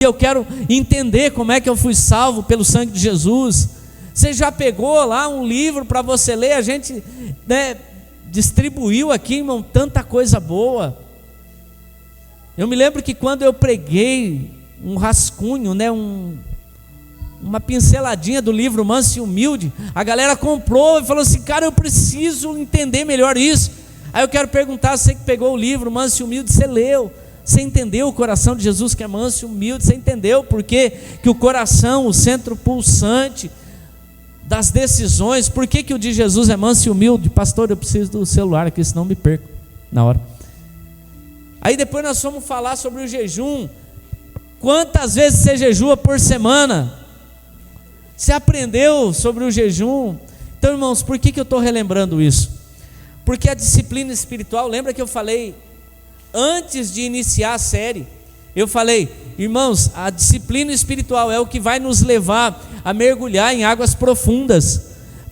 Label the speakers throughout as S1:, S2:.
S1: porque eu quero entender como é que eu fui salvo pelo sangue de Jesus. Você já pegou lá um livro para você ler? A gente, né, distribuiu aqui, irmão, tanta coisa boa. Eu me lembro que quando eu preguei um rascunho, né, uma pinceladinha do livro Manso e Humilde, a galera comprou e falou assim: cara, eu preciso entender melhor isso. Aí eu quero perguntar, você que pegou o livro Manso e Humilde, você leu? Você entendeu o coração de Jesus, que é manso e humilde? Você entendeu por que o coração, o centro pulsante das decisões, por que o de Jesus é manso e humilde? Pastor, eu preciso do celular aqui, senão me perco na hora. Aí depois nós vamos falar sobre o jejum. Quantas vezes você jejua por semana? Você aprendeu sobre o jejum? Então, irmãos, por que eu estou relembrando isso? Porque a disciplina espiritual, lembra que eu falei antes de iniciar a série? Eu falei, irmãos, a disciplina espiritual é o que vai nos levar a mergulhar em águas profundas.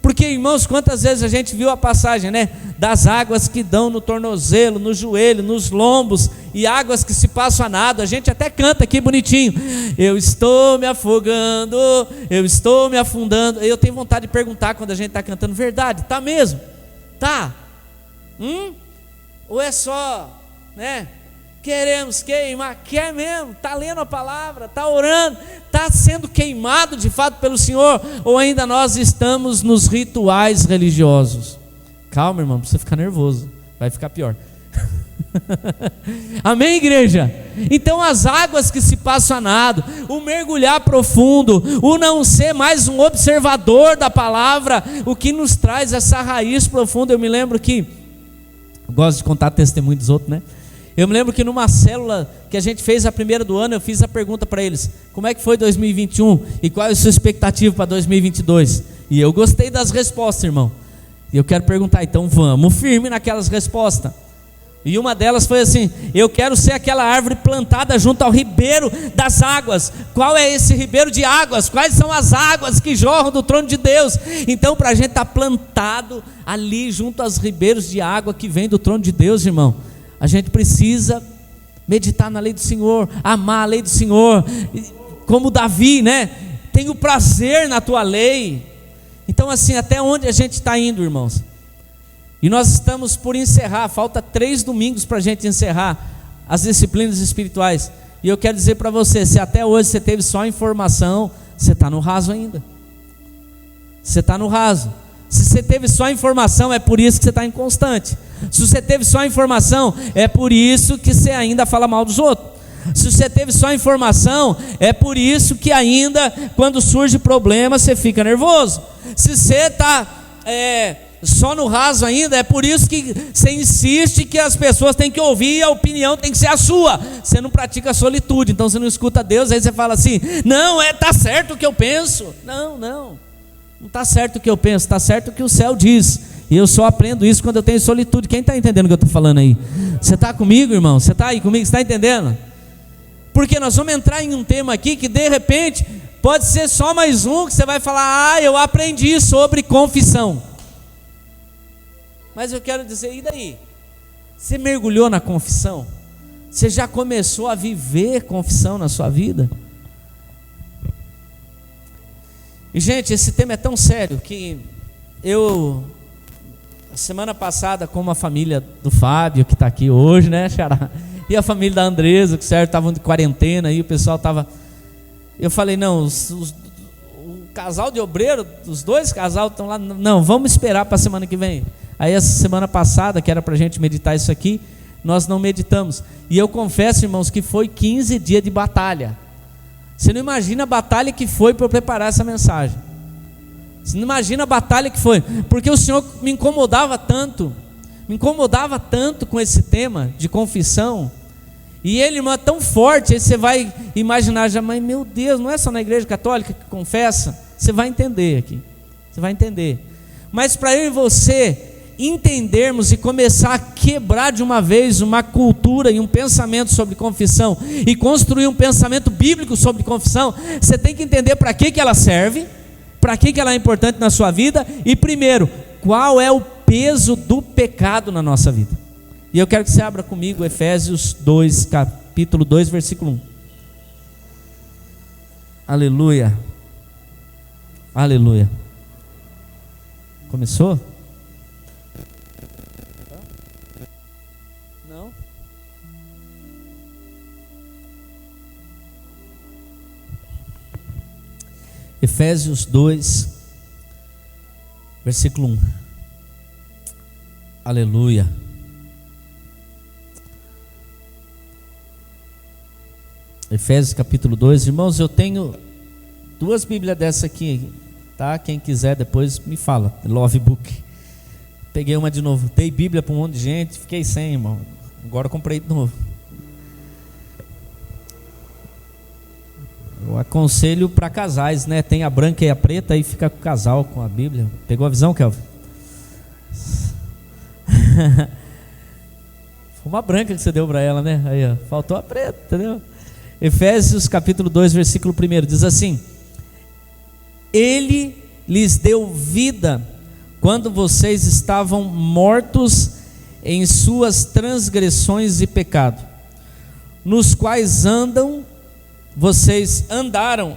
S1: Porque, irmãos, quantas vezes a gente viu a passagem, né? Das águas que dão no tornozelo, no joelho, nos lombos, e águas que se passam a nado. A gente até canta aqui bonitinho: eu estou me afogando, eu estou me afundando. Eu tenho vontade de perguntar quando a gente está cantando: verdade, tá mesmo? Tá? Ou é só, né? Queremos queimar? Quer mesmo? Está lendo a palavra? Está orando? Está sendo queimado de fato pelo Senhor? Ou ainda nós estamos nos rituais religiosos? Calma, irmão, não precisa ficar nervoso, vai ficar pior. Amém, igreja? Então as águas que se passam a nado, o mergulhar profundo, o não ser mais um observador da palavra, o que nos traz essa raiz profunda. Eu me lembro que, eu gosto de contar testemunho dos outros, né? Eu me lembro que numa célula que a gente fez a primeira do ano, eu fiz a pergunta para eles: como é que foi 2021 e qual é a sua expectativa para 2022? E eu gostei das respostas, irmão. E eu quero perguntar, então vamos firme naquelas respostas. E uma delas foi assim: eu quero ser aquela árvore plantada junto ao ribeiro das águas. Qual é esse ribeiro de águas? Quais são as águas que jorram do trono de Deus? Então, para a gente estar plantado ali junto aos ribeiros de água que vem do trono de Deus, irmão, a gente precisa meditar na lei do Senhor, amar a lei do Senhor, como Davi, né? Tenho prazer na tua lei. Então, assim, até onde a gente está indo, irmãos? E nós estamos por encerrar, falta 3 domingos para a gente encerrar as disciplinas espirituais. E eu quero dizer para você, se até hoje você teve só informação, você está no raso ainda. Você está no raso. Se você teve só informação, é por isso que você está inconstante. Se você teve só informação, é por isso que você ainda fala mal dos outros. Se você teve só informação, é por isso que ainda, quando surge problema, você fica nervoso. Se você está só no raso ainda, é por isso que você insiste que as pessoas têm que ouvir e a opinião tem que ser a sua. Você não pratica a solitude, então você não escuta Deus. Aí você fala assim: não, está certo o que eu penso. Não está certo o que eu penso, está certo o que o céu diz. E eu só aprendo isso quando eu tenho solitude. Quem está entendendo o que eu estou falando aí? Você está comigo, irmão? Você está aí comigo? Você está entendendo? Porque nós vamos entrar em um tema aqui que de repente pode ser só mais um que você vai falar: eu aprendi sobre confissão. Mas eu quero dizer, e daí? Você mergulhou na confissão? Você já começou a viver confissão na sua vida? E gente, esse tema é tão sério que a semana passada, como a família do Fábio, que está aqui hoje, né, Xará? E a família da Andresa, que certo, estavam de quarentena, e o pessoal estava... Eu falei: não, o casal de obreiro, os 2 casais estão lá, não, vamos esperar para a semana que vem. Aí essa semana passada, que era para a gente meditar isso aqui, nós não meditamos. E eu confesso, irmãos, que foi 15 dias de batalha. Você não imagina a batalha que foi para eu preparar essa mensagem. Você não imagina a batalha que foi, porque o Senhor me incomodava tanto com esse tema de confissão. E ele, irmão, é tão forte, aí você vai imaginar já: mas meu Deus, não é só na igreja católica que confessa? Você vai entender aqui, você vai entender. Mas para eu e você entendermos e começar a quebrar de uma vez uma cultura e um pensamento sobre confissão, e construir um pensamento bíblico sobre confissão, você tem que entender para que ela serve, para que ela é importante na sua vida, e primeiro, qual é o peso do pecado na nossa vida. E eu quero que você abra comigo Efésios 2, capítulo 2, versículo 1. Aleluia. Aleluia. Começou? Não? Efésios 2, versículo 1. Aleluia. Efésios capítulo 2. Irmãos, eu tenho 2 Bíblias dessa aqui, tá? Quem quiser depois me fala. Love Book. Peguei uma de novo. Dei Bíblia para um monte de gente, fiquei sem, irmão. Agora comprei de novo. Eu aconselho para casais, né? Tem a branca e a preta, aí fica com o casal com a Bíblia. Pegou a visão, Kelvin? Foi uma branca que você deu para ela, né? Aí, ó, faltou a preta, entendeu? Efésios capítulo 2, versículo 1 diz assim: Ele lhes deu vida quando vocês estavam mortos em suas transgressões e pecado, nos quais vocês andaram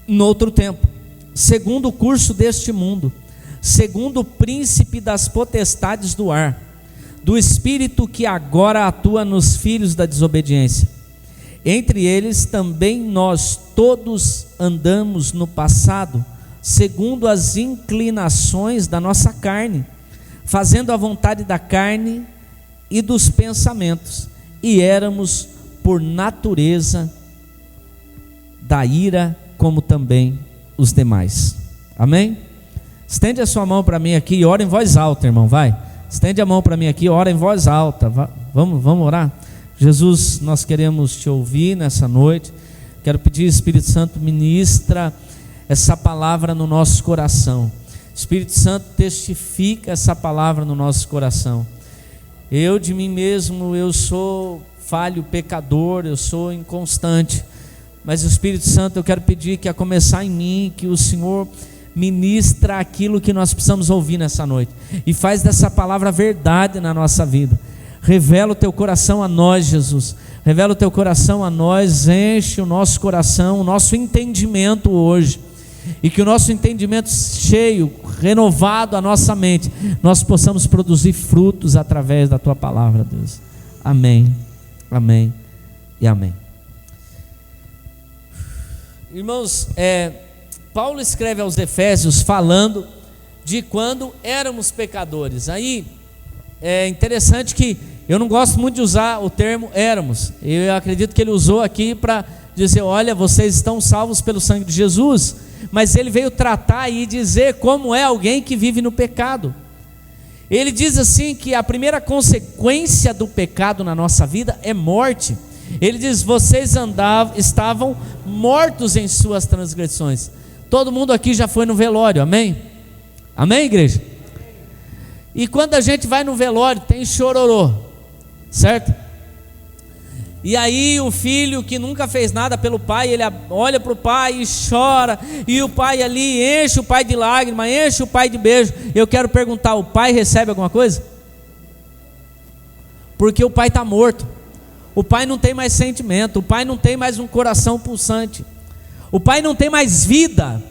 S1: no outro tempo, segundo o curso deste mundo, segundo o príncipe das potestades do ar, do espírito que agora atua nos filhos da desobediência. Entre eles também nós todos andamos no passado, segundo as inclinações da nossa carne, fazendo a vontade da carne e dos pensamentos, e éramos por natureza da ira, como também os demais. Amém? Estende a sua mão para mim aqui e ora em voz alta, irmão, vai. Estende a mão para mim aqui e ora em voz alta. Vamos orar? Jesus, nós queremos te ouvir nessa noite. Quero pedir, Espírito Santo, ministra essa palavra no nosso coração. Espírito Santo, testifica essa palavra no nosso coração. Eu de mim mesmo, eu sou falho, pecador, eu sou inconstante, mas o Espírito Santo, eu quero pedir que a começar em mim, que o Senhor ministra aquilo que nós precisamos ouvir nessa noite, e faz dessa palavra verdade na nossa vida. Revela o teu coração a nós, Jesus. Revela o teu coração a nós, enche o nosso coração, o nosso entendimento hoje, e que o nosso entendimento cheio, renovado a nossa mente, nós possamos produzir frutos através da tua palavra, Deus. Amém, amém e amém. Irmãos, Paulo escreve aos Efésios falando de quando éramos pecadores. Aí é interessante que eu não gosto muito de usar o termo éramos. Eu acredito que ele usou aqui para dizer: olha, vocês estão salvos pelo sangue de Jesus. Mas ele veio tratar e dizer como é alguém que vive no pecado. Ele diz assim que a primeira consequência do pecado na nossa vida é morte. Ele diz: vocês estavam mortos em suas transgressões. Todo mundo aqui já foi no velório, amém? Amém, igreja? E quando a gente vai no velório, tem chororô, certo? E aí o filho que nunca fez nada pelo pai, ele olha para o pai e chora, e o pai ali enche o pai de lágrimas, enche o pai de beijo. Eu quero perguntar: o pai recebe alguma coisa? Porque o pai está morto, o pai não tem mais sentimento, o pai não tem mais um coração pulsante, o pai não tem mais vida.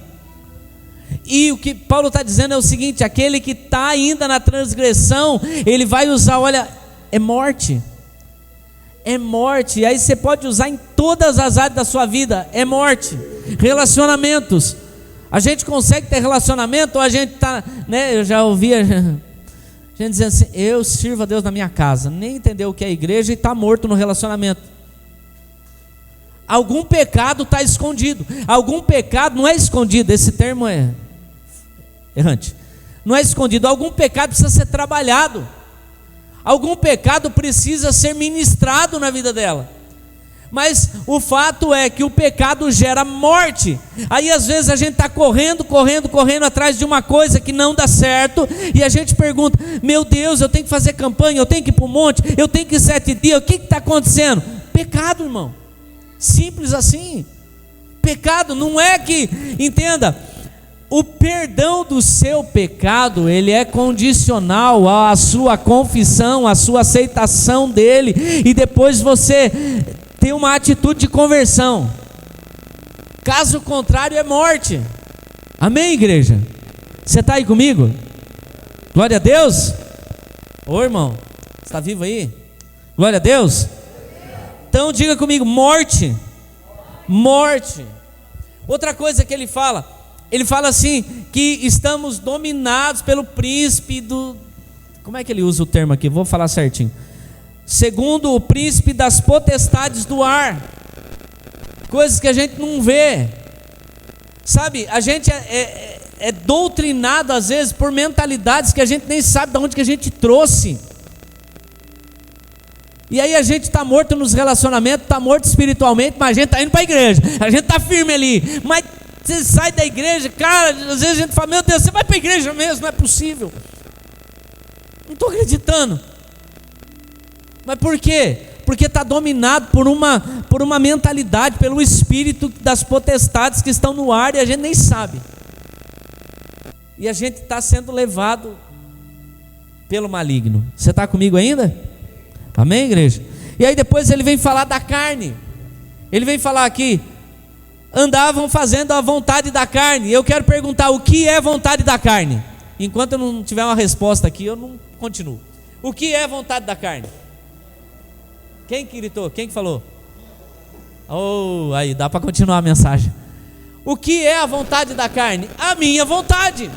S1: E o que Paulo está dizendo é o seguinte: aquele que está ainda na transgressão, ele vai usar, olha, é morte. É morte. E aí você pode usar em todas as áreas da sua vida. É morte. Relacionamentos. A gente consegue ter relacionamento, ou a gente está, né? Eu já ouvi a gente dizendo assim: eu sirvo a Deus na minha casa. Nem entendeu o que é igreja e está morto no relacionamento. Algum pecado está escondido. Algum pecado não é escondido. Esse termo é errante. Não é escondido. Algum pecado precisa ser trabalhado. Algum pecado precisa ser ministrado na vida dela. Mas o fato é que o pecado gera morte. Aí às vezes a gente está correndo atrás de uma coisa que não dá certo, e a gente pergunta: meu Deus, eu tenho que fazer campanha, eu tenho que ir para o monte, eu tenho que ir 7 dias, o que está acontecendo? Pecado, irmão. Simples assim. Pecado não é que, entenda, o perdão do seu pecado, ele é condicional à sua confissão, à sua aceitação dele, e depois você tem uma atitude de conversão. Caso contrário é morte. Amém, igreja? Você está aí comigo? Glória a Deus. Ô irmão, você está vivo aí? Glória a Deus. Então diga comigo, morte. Morte. Outra coisa que ele fala assim, que estamos dominados pelo príncipe do... Como é que ele usa o termo aqui? Vou falar certinho. Segundo o príncipe das potestades do ar. Coisas que a gente não vê. Sabe, a gente é doutrinado às vezes por mentalidades que a gente nem sabe de onde que a gente trouxe. E aí a gente está morto nos relacionamentos, está morto espiritualmente, mas a gente está indo para a igreja, a gente está firme ali. Mas você sai da igreja, cara, às vezes a gente fala, meu Deus, você vai para a igreja mesmo? Não é possível. Não estou acreditando. Mas por quê? Porque está dominado por uma mentalidade, pelo espírito das potestades que estão no ar e a gente nem sabe. E a gente está sendo levado pelo maligno. Você está comigo ainda? Amém, igreja? E aí depois ele vem falar da carne. Ele vem falar aqui, andavam fazendo a vontade da carne. Eu quero perguntar, o que é vontade da carne? Enquanto eu não tiver uma resposta aqui, eu não continuo. O que é vontade da carne? Quem que gritou? Quem que falou? Oh, aí dá para continuar a mensagem. O que é a vontade da carne? A minha vontade.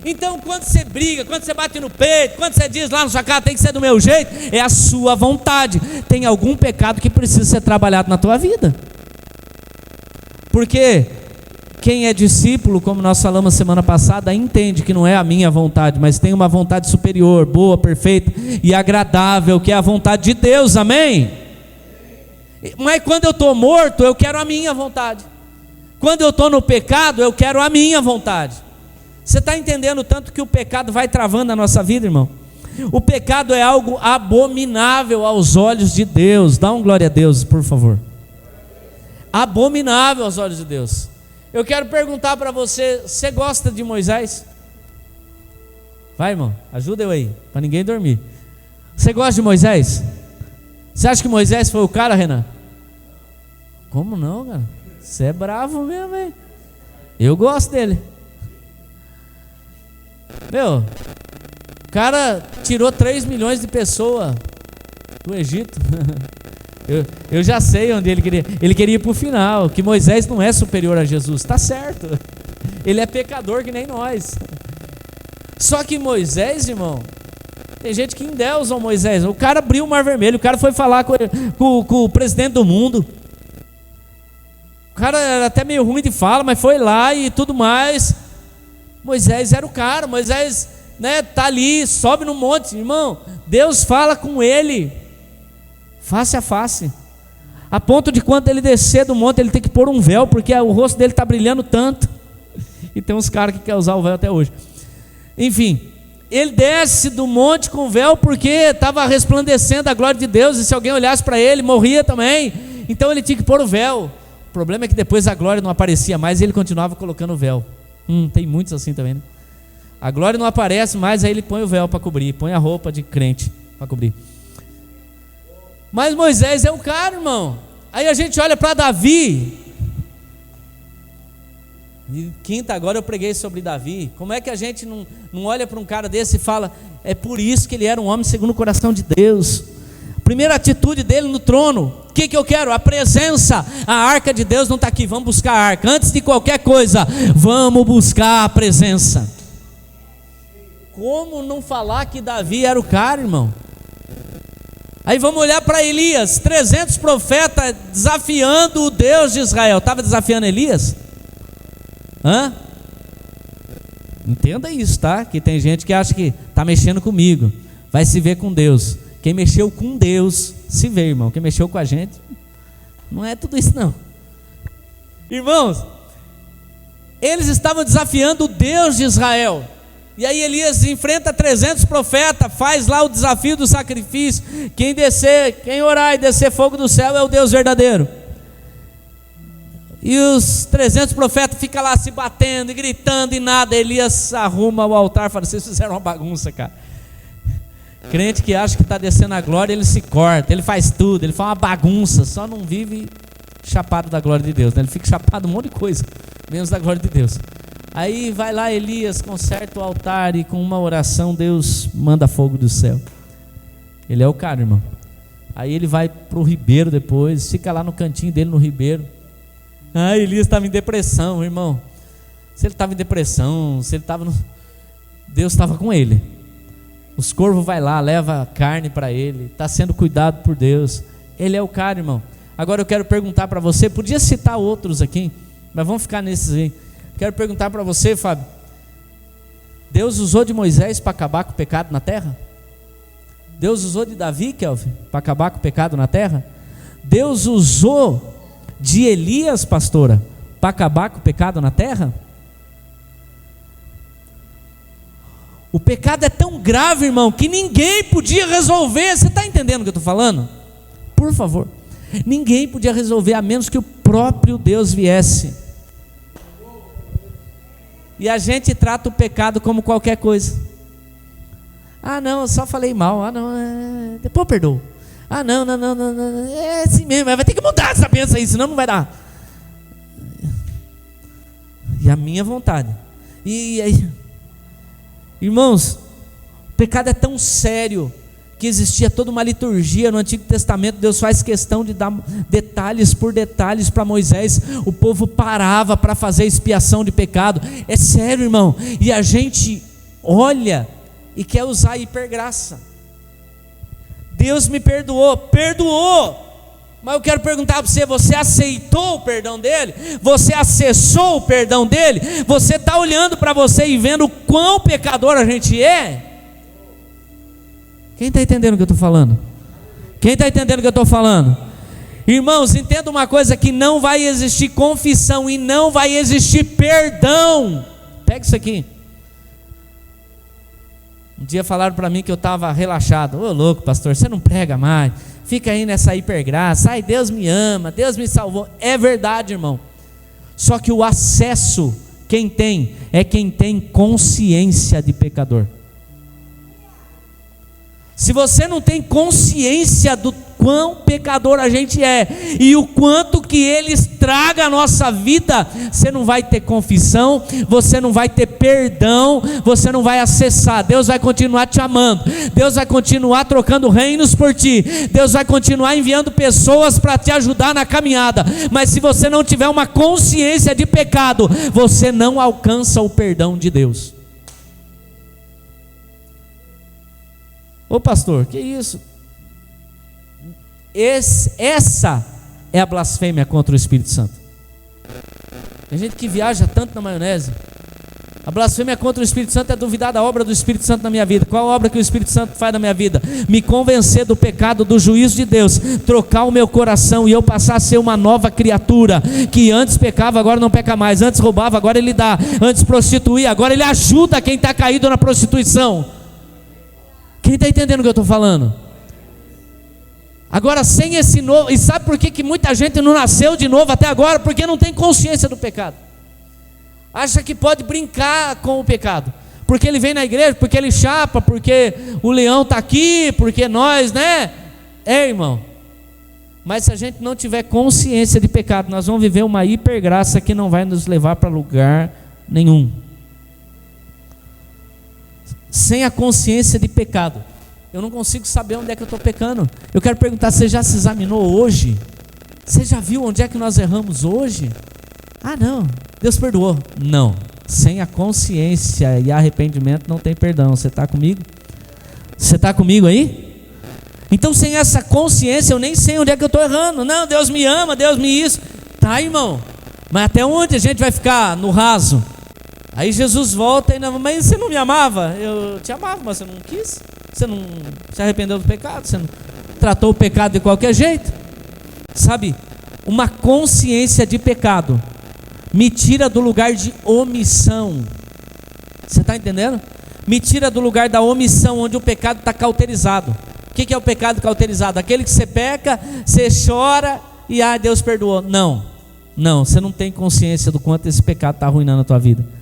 S1: Então quando você briga, quando você bate no peito, quando você diz lá na sua casa tem que ser do meu jeito, é a sua vontade. Tem algum pecado que precisa ser trabalhado na tua vida. Porque quem é discípulo, como nós falamos semana passada, entende que não é a minha vontade, mas tem uma vontade superior, boa, perfeita e agradável, que é a vontade de Deus, amém? Mas quando eu estou morto, eu quero a minha vontade. Quando eu estou no pecado, eu quero a minha vontade. Você está entendendo tanto que o pecado vai travando a nossa vida, irmão? O pecado é algo abominável aos olhos de Deus. Dá um glória a Deus, por favor. Abominável aos olhos de Deus. Eu quero perguntar para você, você gosta de Moisés? Vai, irmão, ajuda eu aí, para ninguém dormir. Você gosta de Moisés? Você acha que Moisés foi o cara, Renan? Como não, cara? Você é bravo mesmo, hein? Eu gosto dele. Meu, o cara tirou 3 milhões de pessoas do Egito. Eu já sei onde ele queria. Ele queria ir para o final, que Moisés não é superior a Jesus. Está certo. Ele é pecador que nem nós. Só que Moisés, irmão, tem gente que endeusa o Moisés. O cara abriu o Mar Vermelho, o cara foi falar com o presidente do mundo. O cara era até meio ruim de fala, mas foi lá e tudo mais. Moisés era o cara. Moisés, né, tá ali, sobe no monte, irmão. Deus fala com ele face a face, a ponto de quando ele descer do monte, ele tem que pôr um véu, porque o rosto dele está brilhando tanto. E tem uns caras que querem usar o véu até hoje. Enfim, ele desce do monte com o véu, porque estava resplandecendo a glória de Deus, e se alguém olhasse para ele, morria também. Então ele tinha que pôr o véu. O problema é que depois a glória não aparecia mais, e ele continuava colocando o véu. Tem muitos assim também, né? A glória não aparece mais, aí ele põe o véu para cobrir, põe a roupa de crente para cobrir. Mas Moisés é o cara, irmão. Aí a gente olha para Davi. E quinta agora eu preguei sobre Davi. Como é que a gente não olha para um cara desse e fala, é por isso que ele era um homem segundo o coração de Deus. Primeira atitude dele no trono, o que eu quero? A presença. A arca de Deus não está aqui, vamos buscar a arca. Antes de qualquer coisa, vamos buscar a presença. Como não falar que Davi era o cara, irmão? Aí vamos olhar para Elias, 300 profetas desafiando o Deus de Israel. Estava desafiando Elias? Entenda isso, tá? Que tem gente que acha que está mexendo comigo, vai se ver com Deus. Quem mexeu com Deus se vê, irmão. Quem mexeu com a gente, não é tudo isso não. Irmãos, eles estavam desafiando o Deus de Israel. E aí Elias enfrenta 300 profetas, faz lá o desafio do sacrifício. Quem orar e descer fogo do céu é o Deus verdadeiro. E os 300 profetas ficam lá se batendo e gritando e nada. Elias arruma o altar e fala, vocês fizeram uma bagunça, cara. Crente que acha que está descendo a glória, ele se corta, ele faz tudo, ele faz uma bagunça, só não vive chapado da glória de Deus, né? Ele fica chapado um monte de coisa, menos da glória de Deus. Aí vai lá Elias, conserta o altar e com uma oração Deus manda fogo do céu. Ele é o cara, irmão. Aí ele vai para o ribeiro depois, fica lá no cantinho dele no ribeiro. Elias estava em depressão, irmão. Se ele estava em depressão, se ele estava Deus estava com ele. Os corvos vai lá, leva carne para ele, está sendo cuidado por Deus. Ele é o cara, irmão. Agora eu quero perguntar para você, podia citar outros aqui, mas vamos ficar nesses aí. Quero perguntar para você, Fábio, Deus usou de Moisés para acabar com o pecado na terra? Deus usou de Davi, Kelvin, para acabar com o pecado na terra? Deus usou de Elias, pastora, para acabar com o pecado na terra? O pecado é tão grave, irmão, que ninguém podia resolver. Você está entendendo o que eu estou falando? Por favor, ninguém podia resolver a menos que o próprio Deus viesse. E a gente trata o pecado como qualquer coisa. Ah não, eu só falei mal. Ah não, depois eu perdoo. Ah não, é assim mesmo, vai ter que mudar essa bênção aí, senão não vai dar. E a minha vontade. E aí, irmãos, o pecado é tão sério que existia toda uma liturgia no Antigo Testamento. Deus faz questão de dar detalhes por detalhes para Moisés. O povo parava para fazer expiação de pecado. É sério, irmão. E a gente olha e quer usar a hipergraça. Deus me perdoou, mas eu quero perguntar para você: você aceitou o perdão dele? Você acessou o perdão dele? Você está olhando para você e vendo o quão pecador a gente é? Quem está entendendo o que eu estou falando? Quem está entendendo o que eu estou falando? Irmãos, entenda uma coisa: que não vai existir confissão e não vai existir perdão. Pega isso aqui. Um dia falaram para mim que eu estava relaxado. Ô louco, pastor, você não prega mais, fica aí nessa hipergraça. Ai, Deus me ama, Deus me salvou. É verdade, irmão. Só que o acesso, quem tem, é quem tem consciência de pecador. Se você não tem consciência do quão pecador a gente é e o quanto que ele estraga a nossa vida, você não vai ter confissão, você não vai ter perdão, você não vai acessar. Deus vai continuar te amando, Deus vai continuar trocando reinos por ti, Deus vai continuar enviando pessoas para te ajudar na caminhada, mas se você não tiver uma consciência de pecado, você não alcança o perdão de Deus. Ô pastor, que isso? Essa é a blasfêmia contra o Espírito Santo. Tem gente que viaja tanto na maionese. A blasfêmia contra o Espírito Santo é duvidar da obra do Espírito Santo na minha vida. Qual a obra que o Espírito Santo faz na minha vida? Me convencer do pecado, do juízo de Deus, trocar o meu coração e eu passar a ser uma nova criatura, que antes pecava, agora não peca mais, antes roubava, agora ele dá, antes prostituía, agora ele ajuda quem está caído na prostituição. Quem está entendendo o que eu estou falando? Agora, sem esse novo, e sabe por que muita gente não nasceu de novo até agora? Porque não tem consciência do pecado. Acha que pode brincar com o pecado, porque ele vem na igreja, porque ele chapa, porque o leão está aqui, porque nós, né? Irmão, mas se a gente não tiver consciência de pecado, nós vamos viver uma hipergraça que não vai nos levar para lugar nenhum. Sem a consciência de pecado, eu não consigo saber onde é que eu estou pecando. Eu quero perguntar: você já se examinou hoje? Você já viu onde é que nós erramos hoje? Ah não, Deus perdoou. Não, sem a consciência e arrependimento não tem perdão. Você está comigo? Você está comigo aí? Então sem essa consciência eu nem sei onde é que eu estou errando. Não, Deus me ama, Deus me isso. Tá, irmão, mas até onde a gente vai ficar no raso? Aí Jesus volta e não, mas você não me amava? Eu te amava, mas você não quis. Você não se arrependeu do pecado, você não tratou o pecado de qualquer jeito. Sabe, uma consciência de pecado me tira do lugar de omissão. Você está entendendo? Me tira do lugar da omissão, onde o pecado está cauterizado. O que é o pecado cauterizado? Aquele que você peca, você chora e Deus perdoou. Não, você não tem consciência do quanto esse pecado está arruinando a tua vida.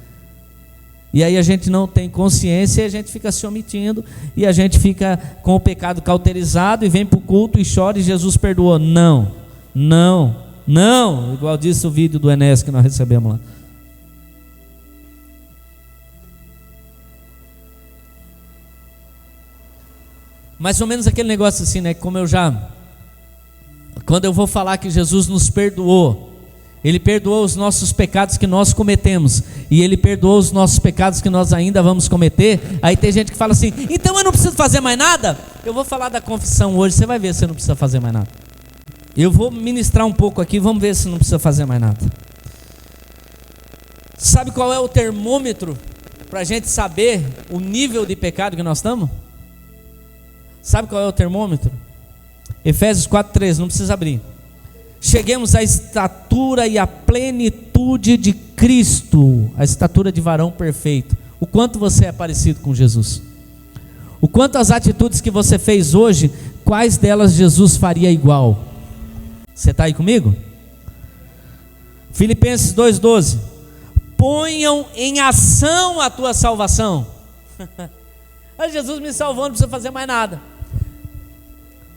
S1: E aí a gente não tem consciência e a gente fica se omitindo, e a gente fica com o pecado cauterizado e vem para o culto e chora e Jesus perdoou. Não, Não, igual disse o vídeo do Enéas que nós recebemos lá. Mais ou menos aquele negócio assim, né? Quando eu vou falar que Jesus nos perdoou, Ele perdoou os nossos pecados que nós cometemos, e Ele perdoou os nossos pecados que nós ainda vamos cometer. Aí tem gente que fala assim: então eu não preciso fazer mais nada? Eu vou falar da confissão hoje, você vai ver se você não precisa fazer mais nada. Eu vou ministrar um pouco aqui, vamos ver se não precisa fazer mais nada. Sabe qual é o termômetro para a gente saber o nível de pecado que nós estamos? Sabe qual é o termômetro? Efésios 4:13, não precisa abrir. Cheguemos à estatura e à plenitude de Cristo, a estatura de varão perfeito. O quanto você é parecido com Jesus. O quanto as atitudes que você fez hoje, quais delas Jesus faria igual? Você está aí comigo? Filipenses 2:12. Ponham em ação a tua salvação. Jesus me salvou, não precisa fazer mais nada.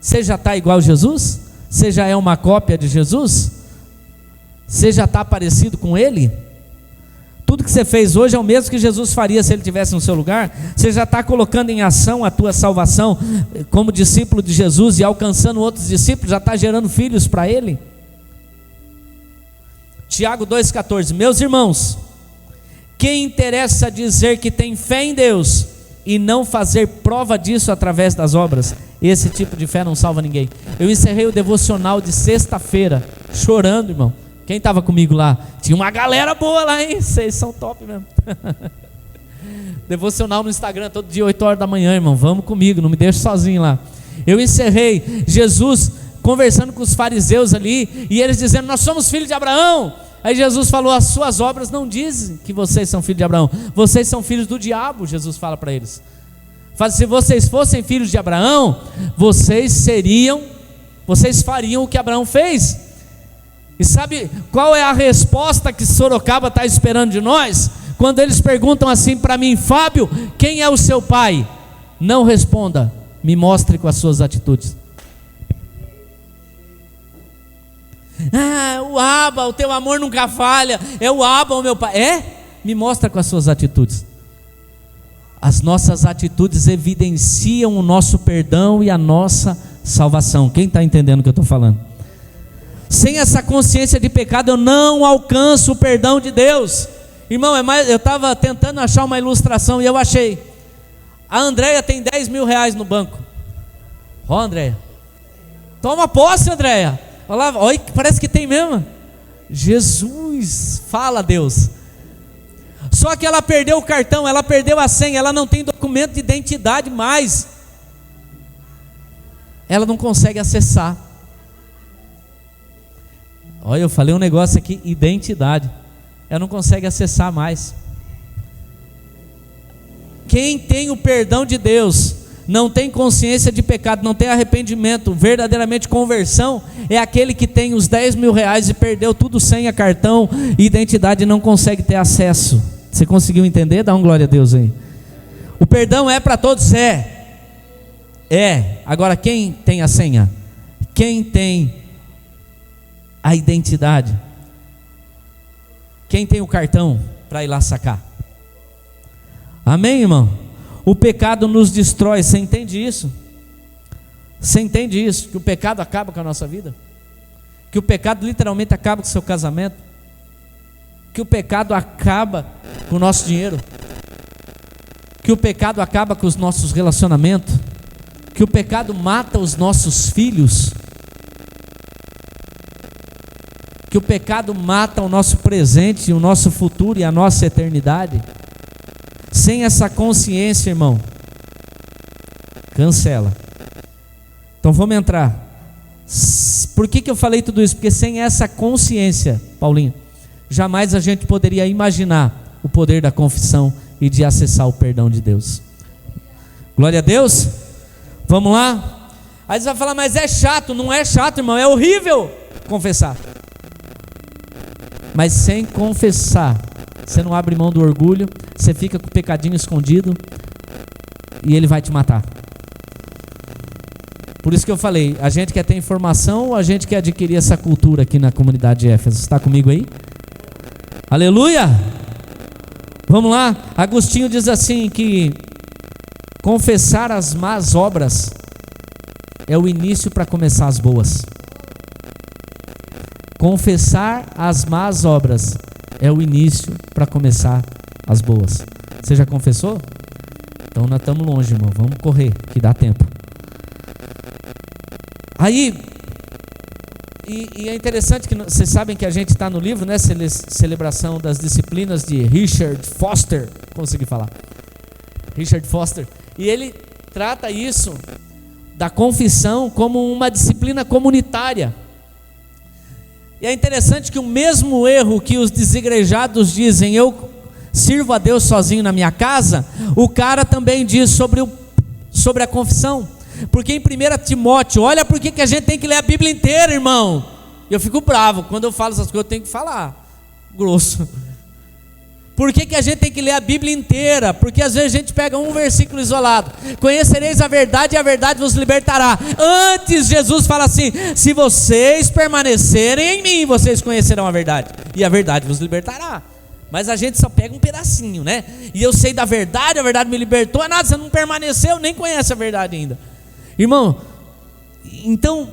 S1: Você já está igual a Jesus? Você já é uma cópia de Jesus? Você já está parecido com Ele? Tudo que você fez hoje é o mesmo que Jesus faria se Ele estivesse no seu lugar? Você já está colocando em ação a tua salvação como discípulo de Jesus e alcançando outros discípulos? Já está gerando filhos para Ele? Tiago 2,14. Meus irmãos, quem interessa dizer que tem fé em Deus e não fazer prova disso através das obras, esse tipo de fé não salva ninguém. Eu encerrei o devocional de sexta-feira chorando, irmão. Quem estava comigo lá? Tinha uma galera boa lá, hein? Vocês são top mesmo. Devocional no Instagram todo dia 8 horas da manhã, irmão. Vamos comigo, não me deixe sozinho lá. Eu encerrei Jesus conversando com os fariseus ali, e eles dizendo: nós somos filhos de Abraão. Aí Jesus falou: as suas obras não dizem que vocês são filhos de Abraão, vocês são filhos do diabo. Jesus fala para eles: se vocês fossem filhos de Abraão, vocês fariam o que Abraão fez. E sabe qual é a resposta que Sorocaba está esperando de nós? Quando eles perguntam assim para mim: Fábio, quem é o seu pai? Não responda, me mostre com as suas atitudes. O Abba, o teu amor nunca falha. É o Abba, o meu pai. Me mostra com as suas atitudes. As nossas atitudes evidenciam o nosso perdão e a nossa salvação. Quem está entendendo o que eu estou falando? Sem essa consciência de pecado eu não alcanço o perdão de Deus. Irmão, eu estava tentando achar uma ilustração e eu achei. A Andréia tem 10 mil reais no banco. Andréia, toma posse, Andréia. Olha, parece que tem mesmo. Jesus, fala, Deus. Só que ela perdeu o cartão, ela perdeu a senha, ela não tem documento de identidade mais. Ela não consegue acessar. Olha, eu falei um negócio aqui, identidade. Ela não consegue acessar mais. Quem tem o perdão de Deus, não tem consciência de pecado, não tem arrependimento, verdadeiramente conversão, é aquele que tem os 10 mil reais e perdeu tudo, senha, cartão, identidade, e não consegue ter acesso. Você conseguiu entender? Dá um glória a Deus aí. O perdão é para todos? Agora quem tem a senha? Quem tem a identidade? Quem tem o cartão para ir lá sacar? Amém, irmão? O pecado nos destrói. Você entende isso? Você entende isso? Que o pecado acaba com a nossa vida? Que o pecado literalmente acaba com o seu casamento? Que o pecado acaba com o nosso dinheiro? Que o pecado acaba com os nossos relacionamentos? Que o pecado mata os nossos filhos? Que o pecado mata o nosso presente, o nosso futuro e a nossa eternidade? Sem essa consciência, irmão, cancela. Então vamos entrar. Por que eu falei tudo isso? Porque sem essa consciência, Paulinho, jamais a gente poderia imaginar o poder da confissão e de acessar o perdão de Deus. Glória a Deus. Vamos lá. Aí você vai falar: mas é chato. Não é chato, irmão, é horrível confessar. Mas sem confessar, você não abre mão do orgulho, você fica com o pecadinho escondido e ele vai te matar. Por isso que eu falei, a gente quer ter informação ou a gente quer adquirir essa cultura aqui na comunidade de Éfeso? Está comigo aí? Aleluia! Vamos lá, Agostinho diz assim que confessar as más obras é o início para começar as boas. Confessar as más obras é o início para começar as boas. Você já confessou? Então nós estamos longe, irmão. Vamos correr, que dá tempo. Aí, e é interessante que vocês sabem que a gente está no livro, né? Celebração das disciplinas de Richard Foster. Consegui falar. Richard Foster. E ele trata isso da confissão como uma disciplina comunitária. E é interessante que o mesmo erro que os desigrejados dizem, eu sirvo a Deus sozinho na minha casa, o cara também diz sobre a confissão. Porque em 1 Timóteo, olha por que a gente tem que ler a Bíblia inteira, irmão. Eu fico bravo, quando eu falo essas coisas eu tenho que falar grosso. Por que a gente tem que ler a Bíblia inteira? Porque às vezes a gente pega um versículo isolado. Conhecereis a verdade e a verdade vos libertará. Antes Jesus fala assim, se vocês permanecerem em mim, vocês conhecerão a verdade, e a verdade vos libertará. Mas a gente só pega um pedacinho, né? E eu sei da verdade, a verdade me libertou. É nada, você não permaneceu, nem conhece a verdade ainda. Irmão, então,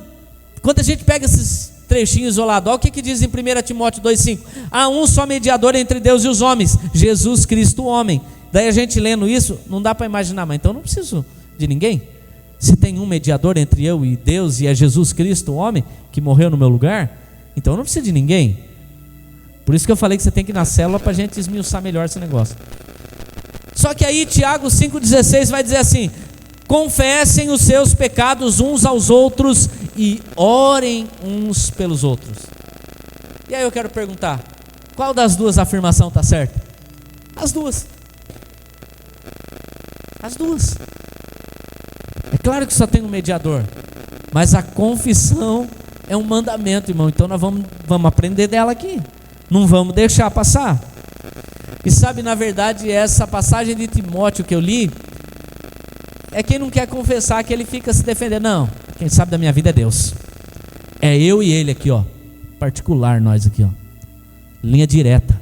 S1: quando a gente pega esses trechinhos isolados, olha o que diz em 1 Timóteo 2,5. Há um só mediador entre Deus e os homens, Jesus Cristo, o homem. Daí a gente lendo isso, não dá para imaginar, mas então eu não preciso de ninguém. Se tem um mediador entre eu e Deus, e é Jesus Cristo, o homem, que morreu no meu lugar, então eu não preciso de ninguém. Por isso que eu falei que você tem que ir na célula para a gente esmiuçar melhor esse negócio. Só que aí Tiago 5,16 vai dizer assim, confessem os seus pecados uns aos outros e orem uns pelos outros. E aí eu quero perguntar, qual das duas afirmações está certa? As duas. As duas. É claro que só tem um mediador, mas a confissão é um mandamento, irmão. Então nós vamos aprender dela aqui. Não vamos deixar passar. E sabe, na verdade, essa passagem de Timóteo que eu li, é quem não quer confessar que ele fica se defendendo. Não, quem sabe da minha vida é Deus. É eu e ele aqui, ó. Particular nós aqui, ó. Linha direta.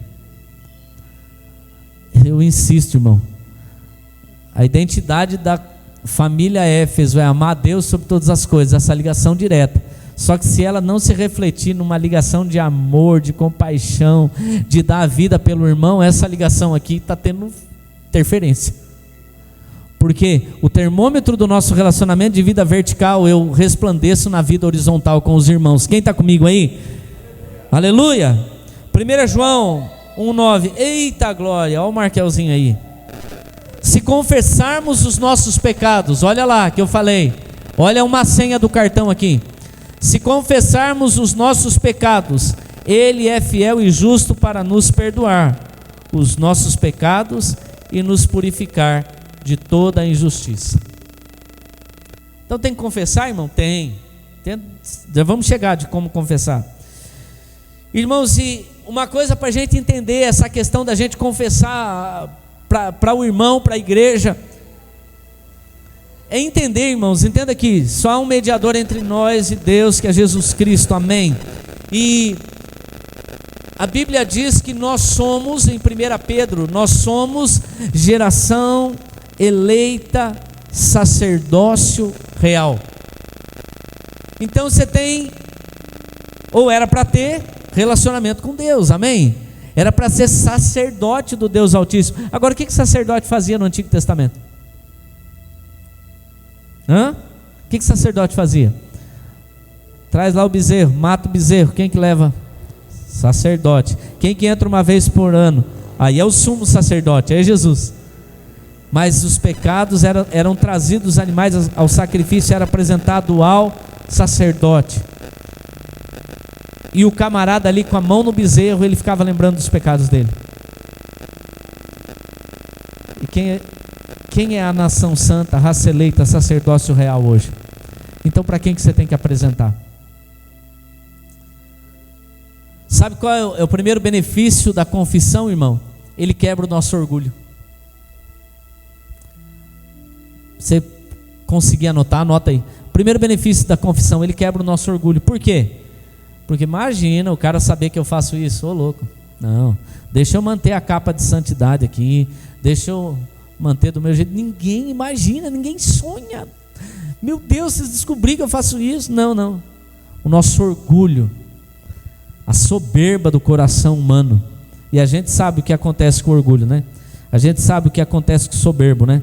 S1: Eu insisto, irmão. A identidade da família Éfeso é amar a Deus sobre todas as coisas. Essa ligação direta. Só que se ela não se refletir numa ligação de amor, de compaixão, de dar a vida pelo irmão, essa ligação aqui está tendo interferência. Porque o termômetro do nosso relacionamento de vida vertical, eu resplandeço na vida horizontal com os irmãos. Quem está comigo aí? Aleluia! 1 João 1,9. Eita glória, olha o Marquelzinho aí. Se confessarmos os nossos pecados, olha lá que eu falei, olha uma senha do cartão aqui. Se confessarmos os nossos pecados, Ele é fiel e justo para nos perdoar os nossos pecados e nos purificar de toda a injustiça. Então tem que confessar, irmão? Tem. Já vamos chegar de como confessar. Irmãos, e uma coisa para a gente entender essa questão da gente confessar para o irmão, para a igreja, é entender, irmãos, entenda que só há um mediador entre nós e Deus, que é Jesus Cristo, amém? E a Bíblia diz que nós somos, em 1 Pedro, nós somos geração eleita, sacerdócio real. Então você tem, ou era para ter, relacionamento com Deus, amém? Era para ser sacerdote do Deus Altíssimo. Agora o que sacerdote fazia no Antigo Testamento? O que sacerdote fazia? Traz lá o bezerro, mata o bezerro. Quem que leva? Sacerdote. Quem que entra uma vez por ano? Aí é o sumo sacerdote, é Jesus. Mas os pecados eram trazidos, os animais ao sacrifício, era apresentado ao sacerdote. E o camarada ali com a mão no bezerro, ele ficava lembrando dos pecados dele. E quem é a nação santa, raça eleita, sacerdócio real hoje? Então para quem que você tem que apresentar? Sabe qual é o primeiro benefício da confissão, irmão? Ele quebra o nosso orgulho. Você conseguir anotar, anota aí. primeiro benefício da confissão, ele quebra o nosso orgulho. Por quê? Porque imagina o cara saber que eu faço isso, ô louco. Não, deixa eu manter a capa de santidade aqui, deixa eu manter do meu jeito. Ninguém imagina, ninguém sonha. Meu Deus, vocês descobriram que eu faço isso? Não. O nosso orgulho, a soberba do coração humano. E a gente sabe o que acontece com o orgulho, né? A gente sabe o que acontece com o soberbo, né?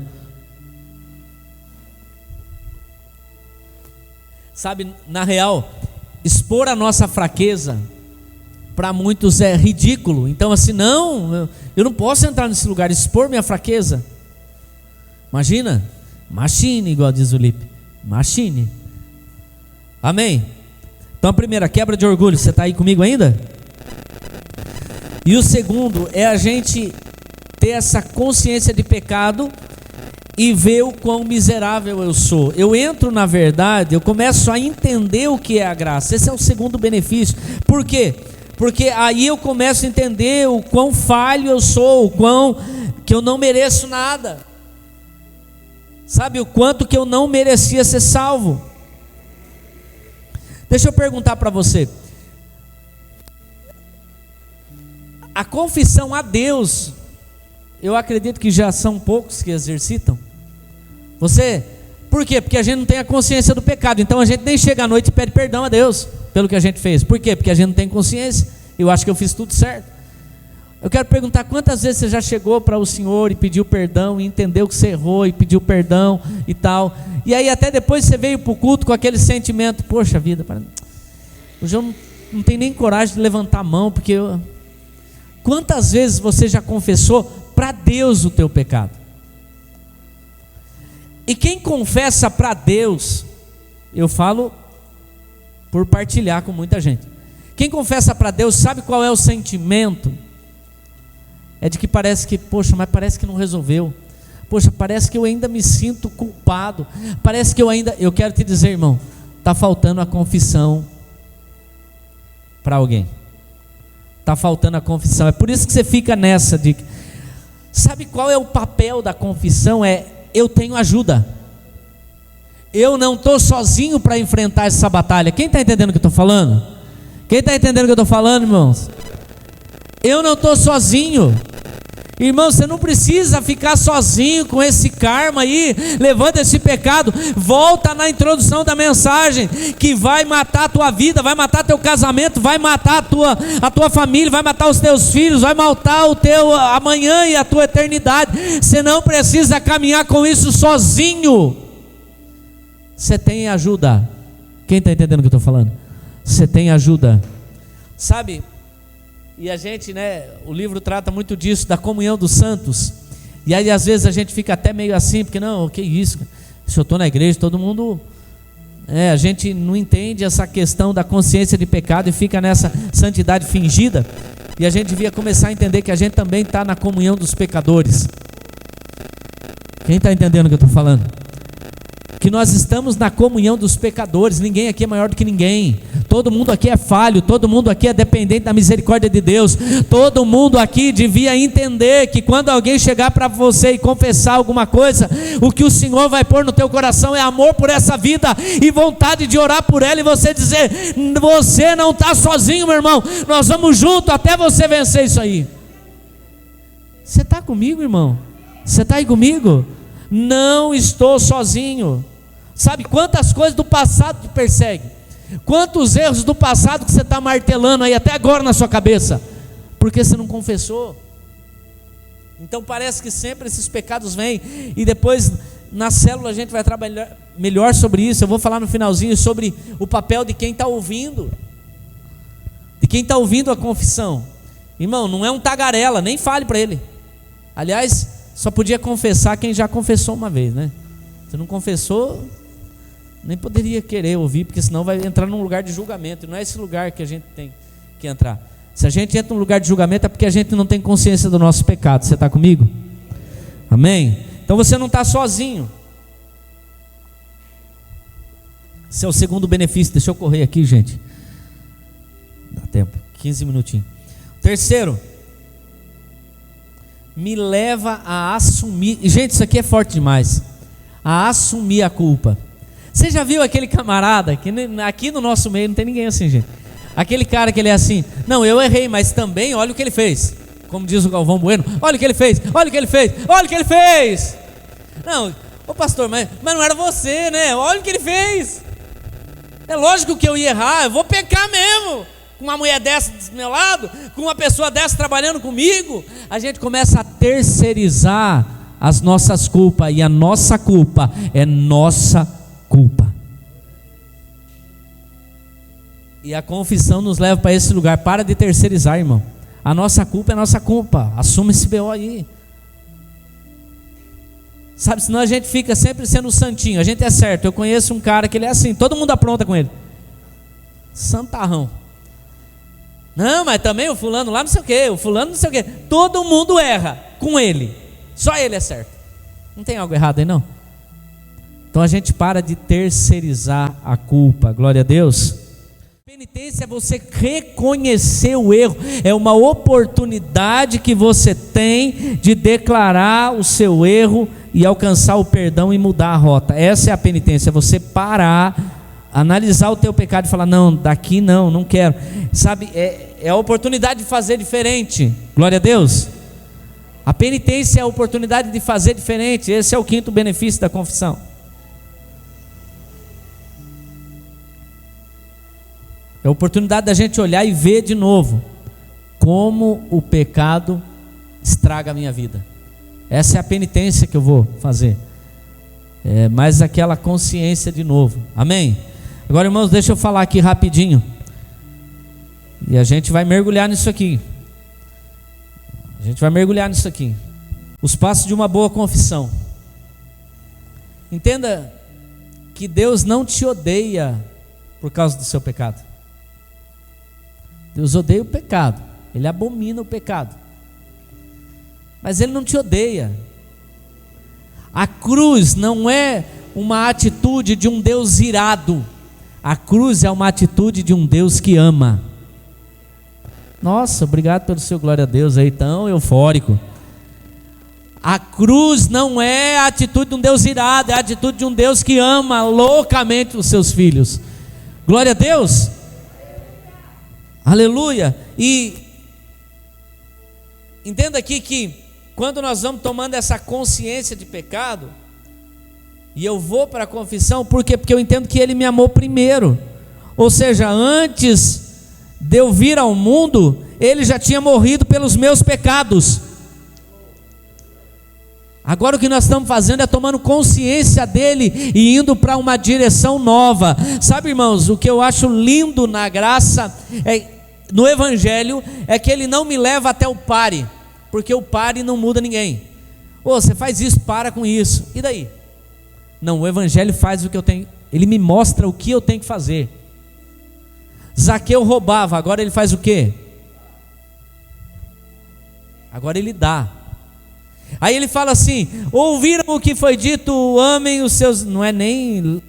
S1: Sabe, na real, expor a nossa fraqueza para muitos é ridículo. Então assim, não, eu não posso entrar nesse lugar, expor minha fraqueza. Imagina, machine, igual diz o Lipe, machine. Amém? Então a primeira, quebra de orgulho, você está aí comigo ainda? E o segundo é a gente ter essa consciência de pecado e ver o quão miserável eu sou. Eu entro na verdade, eu começo a entender o que é a graça. Esse é o segundo benefício. Por quê? Porque aí eu começo a entender o quão falho eu sou, o quão que eu não mereço nada. Sabe, o quanto que eu não merecia ser salvo. Deixa eu perguntar para você. A confissão a Deus, eu acredito que já são poucos que exercitam. Por quê? Porque a gente não tem a consciência do pecado. Então a gente nem chega à noite e pede perdão a Deus pelo que a gente fez. Por quê? Porque a gente não tem consciência. Eu acho que eu fiz tudo certo. Eu quero perguntar, quantas vezes você já chegou para o Senhor e pediu perdão, e entendeu que você errou e pediu perdão e tal, e aí até depois você veio para o culto com aquele sentimento, poxa vida, hoje eu não tenho nem coragem de levantar a mão, porque quantas vezes você já confessou para Deus o teu pecado? E quem confessa para Deus, eu falo por partilhar com muita gente, quem confessa para Deus, sabe qual é o sentimento? É de que parece que, poxa, mas parece que não resolveu. Poxa, parece que eu ainda me sinto culpado. Parece que eu quero te dizer, irmão, está faltando a confissão para alguém. Está faltando a confissão. É por isso que você fica nessa de... Sabe qual é o papel da confissão? Eu tenho ajuda. Eu não estou sozinho para enfrentar essa batalha. Quem está entendendo o que eu estou falando? Quem está entendendo o que eu estou falando, irmãos? Eu não estou sozinho. Irmão, você não precisa ficar sozinho com esse karma aí, levando esse pecado. Volta na introdução da mensagem, que vai matar a tua vida, vai matar teu casamento, vai matar a tua família, vai matar os teus filhos, vai matar o teu amanhã e a tua eternidade. Você não precisa caminhar com isso sozinho. Você tem ajuda. Quem está entendendo o que eu estou falando? Você tem ajuda. Sabe? E a gente, o livro trata muito disso, da comunhão dos santos. E aí às vezes a gente fica até meio assim, porque não, que isso? Se eu estou na igreja, todo mundo... a gente não entende essa questão da consciência de pecado e fica nessa santidade fingida. E a gente devia começar a entender que a gente também está na comunhão dos pecadores. Quem está entendendo o que eu estou falando? Que nós estamos na comunhão dos pecadores. Ninguém aqui é maior do que ninguém. Todo mundo aqui é falho, todo mundo aqui é dependente da misericórdia de Deus. Todo mundo aqui devia entender que quando alguém chegar para você e confessar alguma coisa, o que o Senhor vai pôr no teu coração é amor por essa vida e vontade de orar por ela, e você dizer, você não está sozinho, meu irmão, nós vamos junto até você vencer isso aí. Você está comigo, irmão? Você está aí comigo? Não estou sozinho. Sabe quantas coisas do passado te perseguem? Quantos erros do passado que você está martelando aí até agora na sua cabeça? Porque você não confessou. Então parece que sempre esses pecados vêm. E depois na célula a gente vai trabalhar melhor sobre isso. Eu vou falar no finalzinho sobre o papel de quem está ouvindo. De quem está ouvindo a confissão. Irmão, não é um tagarela, nem fale para ele. Aliás, só podia confessar quem já confessou uma vez, né? Se não confessou, nem poderia querer ouvir, porque senão vai entrar num lugar de julgamento. E não é esse lugar que a gente tem que entrar. Se a gente entra num lugar de julgamento é porque a gente não tem consciência do nosso pecado. Você está comigo? Amém? Então você não está sozinho. Esse é o segundo benefício. Deixa eu correr aqui, gente. Dá tempo, 15 minutinhos. Terceiro, me leva a assumir. E gente, isso aqui é forte demais. A assumir a culpa. Você já viu aquele camarada, que aqui no nosso meio não tem ninguém assim, gente. Aquele cara que ele é assim, não, eu errei, mas também olha o que ele fez. Como diz o Galvão Bueno, olha o que ele fez, olha o que ele fez, olha o que ele fez. Não, ô pastor, mas não era você, né? Olha o que ele fez. É lógico que eu ia errar, eu vou pecar mesmo. Com uma mulher dessa do meu lado, com uma pessoa dessa trabalhando comigo. A gente começa a terceirizar as nossas culpas, e a nossa culpa é nossa culpa. E a confissão nos leva para esse lugar. Para de terceirizar, irmão. A nossa culpa é nossa culpa. Assume esse BO aí. Sabe, senão a gente fica sempre sendo santinho. A gente é certo. Eu conheço um cara que ele é assim, todo mundo apronta com ele. Santarrão. Não, mas também o fulano lá não sei o quê, o fulano não sei o quê. Todo mundo erra com ele. Só ele é certo. Não tem algo errado aí não? Então a gente para de terceirizar a culpa. Glória a Deus. Penitência é você reconhecer o erro. É uma oportunidade que você tem de declarar o seu erro e alcançar o perdão e mudar a rota. Essa é a penitência, é você parar, analisar o teu pecado e falar, não, daqui não quero. Sabe, é a oportunidade de fazer diferente. Glória a Deus. A penitência é a oportunidade de fazer diferente. Esse é o quinto benefício da confissão. É a oportunidade da gente olhar e ver de novo como o pecado estraga a minha vida. Essa é a penitência que eu vou fazer. É mais aquela consciência de novo. Amém? Agora, irmãos, deixa eu falar aqui rapidinho. E a gente vai mergulhar nisso aqui. Os passos de uma boa confissão. Entenda que Deus não te odeia por causa do seu pecado. Deus odeia o pecado, Ele abomina o pecado, mas Ele não te odeia. A cruz não é uma atitude de um Deus irado, a cruz é uma atitude de um Deus que ama. Nossa, obrigado pelo seu glória a Deus aí, tão eufórico. A cruz não é a atitude de um Deus irado, é a atitude de um Deus que ama loucamente os seus filhos. Glória a Deus. Aleluia. E entenda aqui que quando nós vamos tomando essa consciência de pecado, e eu vou para a confissão, por quê? Porque eu entendo que Ele me amou primeiro. Ou seja, antes de eu vir ao mundo, Ele já tinha morrido pelos meus pecados. Agora o que nós estamos fazendo é tomando consciência dele e indo para uma direção nova. Sabe, irmãos, o que eu acho lindo na graça, no Evangelho, é que ele não me leva até o pare, porque o pare não muda ninguém. Você faz isso, para com isso, e daí? Não, o Evangelho faz o que eu tenho, ele me mostra o que eu tenho que fazer. Zaqueu roubava, agora ele faz o quê? Agora ele dá. Aí ele fala assim: ouviram o que foi dito, amem os seus. Não é nem.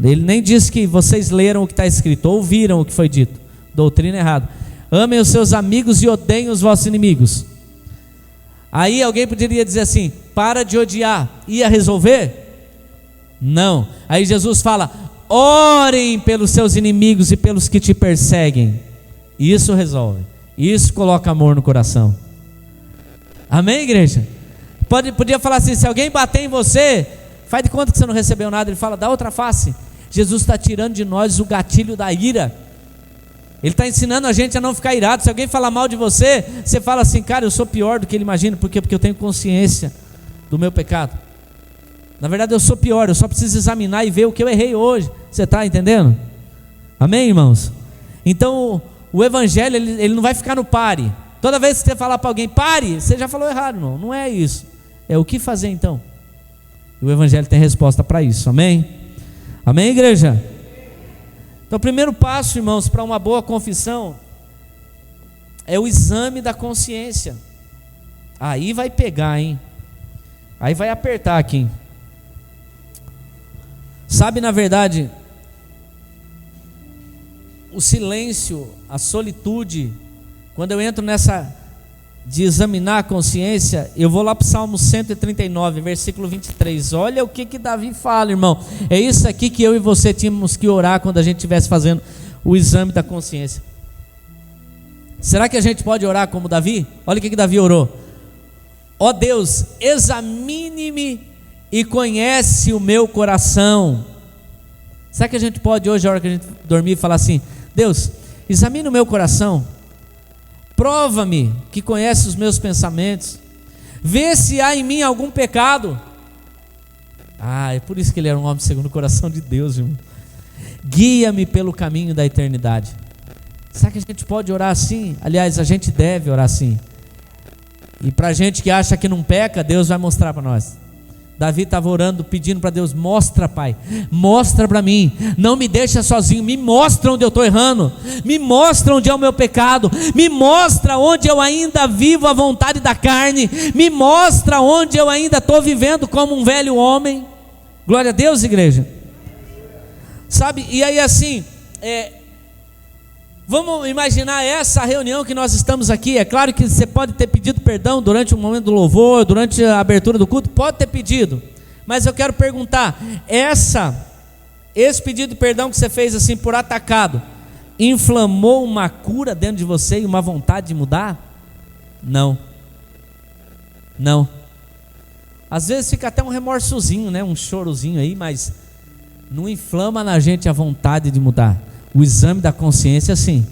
S1: Ele nem diz que vocês leram o que está escrito, ouviram o que foi dito. Doutrina errada. Amem os seus amigos e odeiem os vossos inimigos. Aí alguém poderia dizer assim: para de odiar. Ia resolver? Não. Aí Jesus fala: orem pelos seus inimigos e pelos que te perseguem. Isso resolve. Isso coloca amor no coração. Amém, igreja? Podia falar assim: se alguém bater em você, faz de conta que você não recebeu nada. Ele fala: dá outra face. Jesus está tirando de nós o gatilho da ira. Ele está ensinando a gente a não ficar irado. Se alguém falar mal de você, você fala assim: cara, eu sou pior do que ele imagina. Por quê? Porque eu tenho consciência do meu pecado. Na verdade eu sou pior, eu só preciso examinar e ver o que eu errei hoje. Você está entendendo? Amém, irmãos? Então o Evangelho ele não vai ficar no pare. Toda vez que você falar para alguém pare, você já falou errado, irmão. Não é isso. É o que fazer então. E o Evangelho tem resposta para isso. Amém? Amém, igreja? Então o primeiro passo, irmãos, para uma boa confissão é o exame da consciência. Aí vai pegar, hein? Aí vai apertar aqui. Sabe, na verdade, o silêncio, a solitude, quando eu entro de examinar a consciência, eu vou lá para o Salmo 139, versículo 23. Olha o que Davi fala, irmão. É isso aqui que eu e você tínhamos que orar quando a gente estivesse fazendo o exame da consciência. Será que a gente pode orar como Davi? Olha o que Davi orou. Ó Deus, examine-me e conhece o meu coração. Será que a gente pode hoje, a hora que a gente dormir, falar assim: Deus, examine o meu coração, prova-me que conhece os meus pensamentos, vê se há em mim algum pecado. É por isso que ele era um homem segundo o coração de Deus, irmão. Guia-me pelo caminho da eternidade. Será que a gente pode orar assim? Aliás, a gente deve orar assim. E para a gente que acha que não peca, Deus vai mostrar para nós. Davi estava orando, pedindo para Deus: mostra, Pai, mostra para mim, não me deixa sozinho, me mostra onde eu estou errando, me mostra onde é o meu pecado, me mostra onde eu ainda vivo a vontade da carne, me mostra onde eu ainda estou vivendo como um velho homem. Glória a Deus, igreja. Sabe, e aí assim, vamos imaginar essa reunião que nós estamos aqui. É claro que você pode ter pedido perdão durante o momento do louvor, durante a abertura do culto, pode ter pedido, mas eu quero perguntar: esse pedido de perdão que você fez assim por atacado, inflamou uma cura dentro de você e uma vontade de mudar? Não. Às vezes fica até um remorsozinho, né? Um chorozinho aí, mas não inflama na gente a vontade de mudar. O exame da consciência, sim.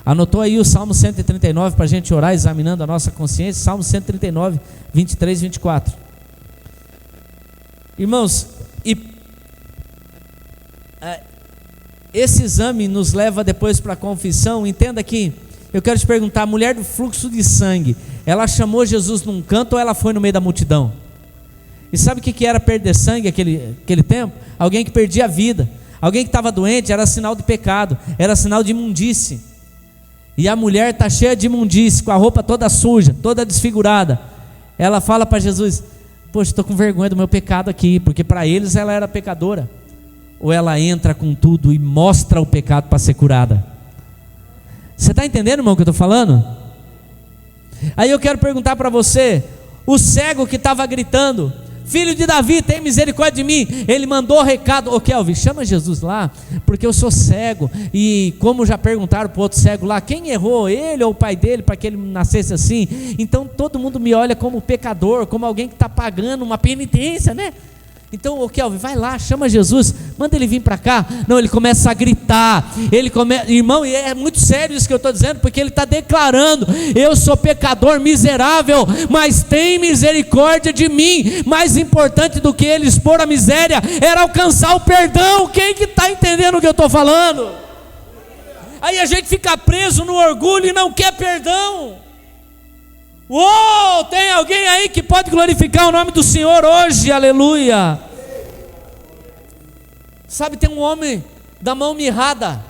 S1: Anotou aí o Salmo 139 para a gente orar examinando a nossa consciência? Salmo 139, 23 e 24. Irmãos, esse exame nos leva depois para a confissão. Entenda que eu quero te perguntar: a mulher do fluxo de sangue, ela chamou Jesus num canto ou ela foi no meio da multidão? E sabe o que era perder sangue aquele tempo? Alguém que perdia a vida. Alguém que estava doente era sinal de pecado, era sinal de imundície. E a mulher está cheia de imundície, com a roupa toda suja, toda desfigurada. Ela fala para Jesus: poxa, estou com vergonha do meu pecado aqui, porque para eles ela era pecadora. Ou ela entra com tudo e mostra o pecado para ser curada? Você está entendendo, irmão, o que eu estou falando? Aí eu quero perguntar para você: o cego que estava gritando: filho de Davi, tem misericórdia de mim, ele mandou recado: ô Kelvin, chama Jesus lá, porque eu sou cego. E como já perguntaram para o outro cego lá, quem errou, ele ou o pai dele, para que ele nascesse assim? Então todo mundo me olha como pecador, como alguém que está pagando uma penitência, né? Então, ô Kelvin, vai lá, chama Jesus, manda ele vir para cá. Não, ele começa a gritar, irmão, e é muito sério isso que eu estou dizendo, porque ele está declarando: eu sou pecador miserável, mas tem misericórdia de mim. Mais importante do que ele expor a miséria era alcançar o perdão. Quem que está entendendo o que eu estou falando? Aí a gente fica preso no orgulho e não quer perdão. Tem alguém aí que pode glorificar o nome do Senhor hoje? Aleluia. Sabe, tem um homem da mão mirrada.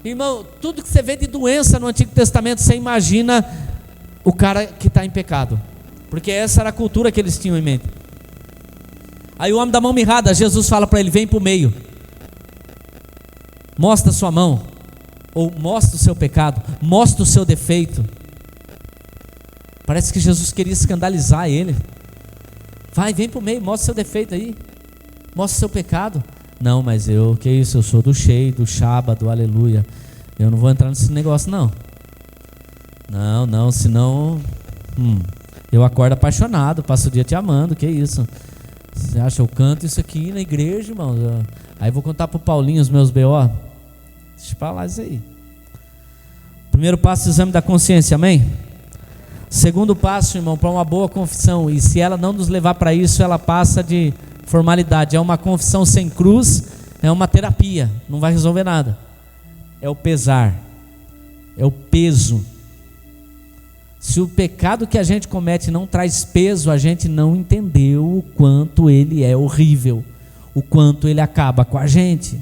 S1: Irmão, tudo que você vê de doença no Antigo Testamento, você imagina o cara que está em pecado, porque essa era a cultura que eles tinham em mente. Aí o homem da mão mirrada, Jesus fala para ele: vem para o meio, mostra a sua mão, ou mostra o seu pecado, mostra o seu defeito. Parece que Jesus queria escandalizar ele. Vem para o meio, mostra o seu defeito aí, mostra o seu pecado. Não, mas que isso, eu sou do cheio, do sábado, aleluia, eu não vou entrar nesse negócio não. Não, senão eu acordo apaixonado, passo o dia te amando, que isso? Você acha, eu canto isso aqui na igreja, irmão? Aí vou contar para o Paulinho os meus B.O. Deixa eu falar isso aí. Primeiro passo, exame da consciência, amém? Segundo passo, irmão, para uma boa confissão, e se ela não nos levar para isso, ela passa de formalidade. É uma confissão sem cruz, é uma terapia, não vai resolver nada. É o pesar, é o peso. Se o pecado que a gente comete não traz peso, a gente não entendeu o quanto ele é horrível, o quanto ele acaba com a gente.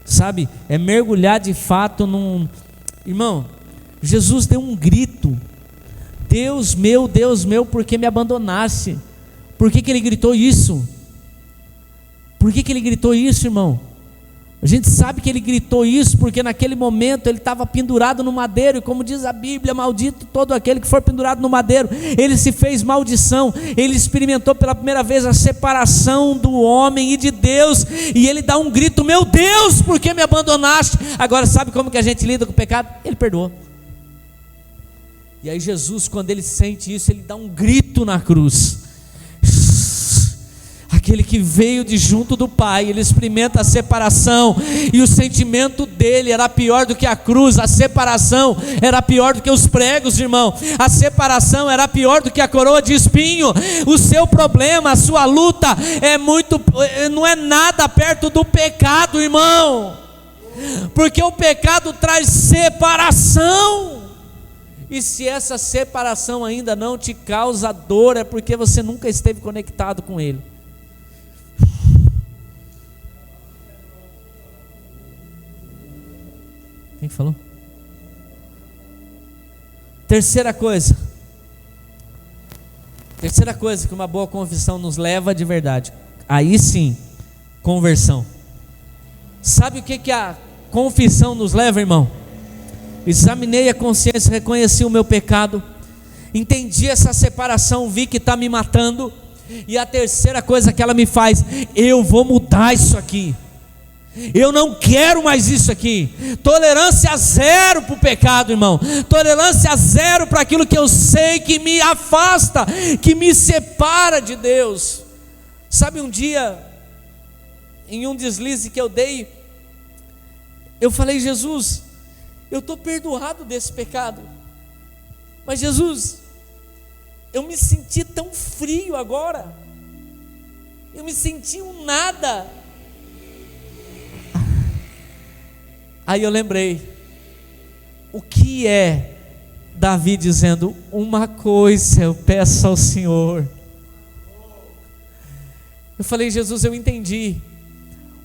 S1: Sabe, é mergulhar de fato num... Irmão, Jesus deu um grito: Deus meu, por que me abandonaste? Por que ele gritou isso? Por que ele gritou isso, irmão? A gente sabe que ele gritou isso porque naquele momento ele estava pendurado no madeiro, e como diz a Bíblia, maldito todo aquele que for pendurado no madeiro. Ele se fez maldição, ele experimentou pela primeira vez a separação do homem e de Deus, e ele dá um grito: meu Deus, por que me abandonaste? Agora sabe como que a gente lida com o pecado? Ele perdoou. E aí Jesus, quando ele sente isso, ele dá um grito na cruz. Aquele que veio de junto do Pai, ele experimenta a separação, e o sentimento dele era pior do que a cruz. A separação era pior do que os pregos, irmão. A separação era pior do que a coroa de espinho. O seu problema, a sua luta não é nada perto do pecado, irmão, porque o pecado traz separação. E se essa separação ainda não te causa dor, é porque você nunca esteve conectado com ele. Quem falou? Terceira coisa que uma boa confissão nos leva de verdade, aí sim, conversão. Sabe o que a confissão nos leva, irmão? Examinei a consciência, reconheci o meu pecado, entendi essa separação, vi que está me matando. E a terceira coisa que ela me faz: eu vou mudar isso aqui. Eu não quero mais isso aqui. Tolerância zero para o pecado, irmão. Tolerância zero para aquilo que eu sei que me afasta, que me separa de Deus. Sabe, um dia, em um deslize que eu dei, eu falei: Jesus, eu estou perdoado desse pecado, mas Jesus, eu me senti tão frio agora, eu me senti um nada. Aí eu lembrei, o que é Davi dizendo: uma coisa eu peço ao Senhor. Eu falei: Jesus, eu entendi.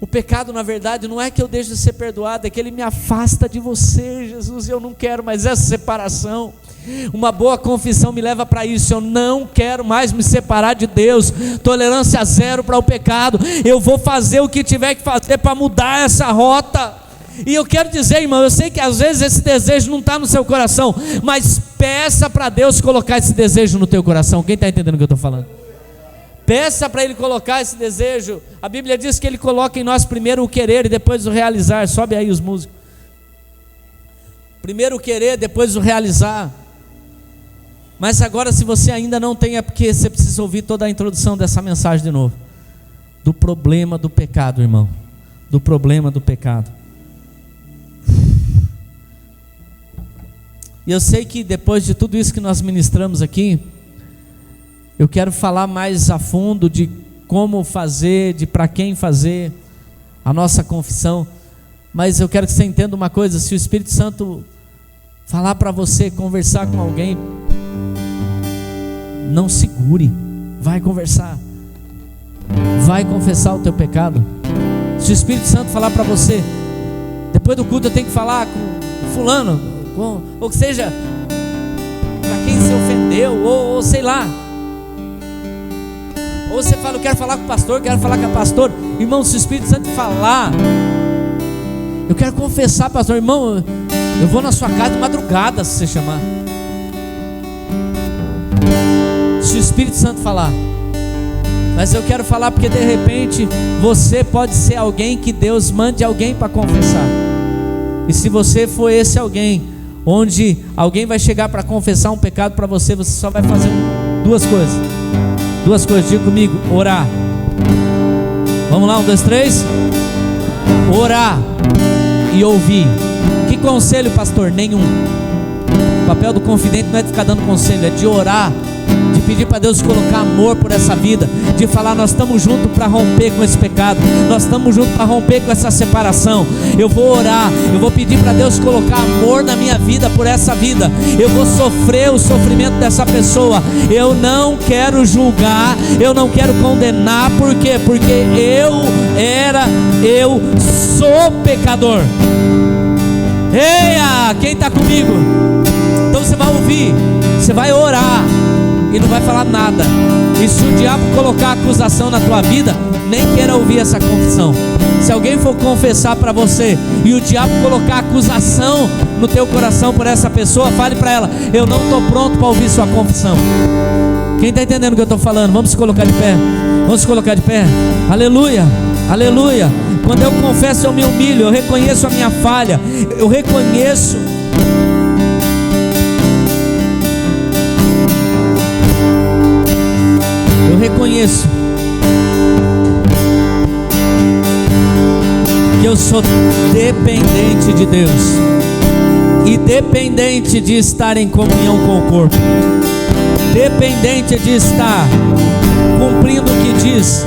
S1: O pecado, na verdade, não é que eu deixo de ser perdoado, é que ele me afasta de você, Jesus, e eu não quero mais essa separação. Uma boa confissão me leva para isso. Eu não quero mais me separar de Deus. Tolerância zero para o pecado. Eu vou fazer o que tiver que fazer para mudar essa rota. E eu quero dizer, irmão, eu sei que às vezes esse desejo não está no seu coração, mas peça para Deus colocar esse desejo no teu coração. Quem está entendendo o que eu estou falando? Peça para Ele colocar esse desejo. A Bíblia diz que Ele coloca em nós primeiro o querer e depois o realizar. Sobe aí os músicos. Primeiro o querer, depois o realizar. Mas agora, se você ainda não tem, é porque você precisa ouvir toda a introdução dessa mensagem de novo. Do problema do pecado, irmão. Do problema do pecado. E eu sei que depois de tudo isso que nós ministramos aqui, eu quero falar mais a fundo de como fazer, de para quem fazer a nossa confissão. Mas eu quero que você entenda uma coisa: se o Espírito Santo falar para você conversar com alguém, não segure, vai conversar, vai confessar o teu pecado. Se o Espírito Santo falar para você: depois do culto eu tenho que falar com fulano, ou seja, para quem se ofendeu, ou sei lá, ou você fala: eu quero falar com o pastor, quero falar com a pastora. Irmão, se o Espírito Santo falar: eu quero confessar, pastor, irmão, eu vou na sua casa de madrugada, se você chamar. Se o Espírito Santo falar. Mas eu quero falar porque de repente você pode ser alguém que Deus mande alguém para confessar. E se você for esse alguém, onde alguém vai chegar para confessar um pecado para você, você só vai fazer duas coisas, diga comigo: orar. Vamos lá, 1, 2, 3. Orar e ouvir. Que conselho, pastor? Nenhum. O papel do confidente não é de ficar dando conselho, é de orar, de pedir para Deus colocar amor por essa vida, de falar: nós estamos juntos para romper com esse pecado, nós estamos juntos para romper com essa separação. Eu vou orar, eu vou pedir para Deus colocar amor na minha vida por essa vida. Eu vou sofrer o sofrimento dessa pessoa. Eu não quero julgar, eu não quero condenar. Por quê? Porque eu sou pecador. Eia, quem está comigo? Então você vai ouvir, você vai orar e não vai falar nada. E se o diabo colocar acusação na tua vida, nem queira ouvir essa confissão. Se alguém for confessar para você e o diabo colocar acusação no teu coração por essa pessoa, fale para ela: eu não estou pronto para ouvir sua confissão. Quem está entendendo o que eu estou falando? Vamos se colocar de pé. Vamos se colocar de pé. Aleluia, aleluia. Quando eu confesso, eu me humilho, eu reconheço a minha falha, eu reconheço que eu sou dependente de Deus e dependente de estar em comunhão com o corpo, dependente de estar cumprindo o que diz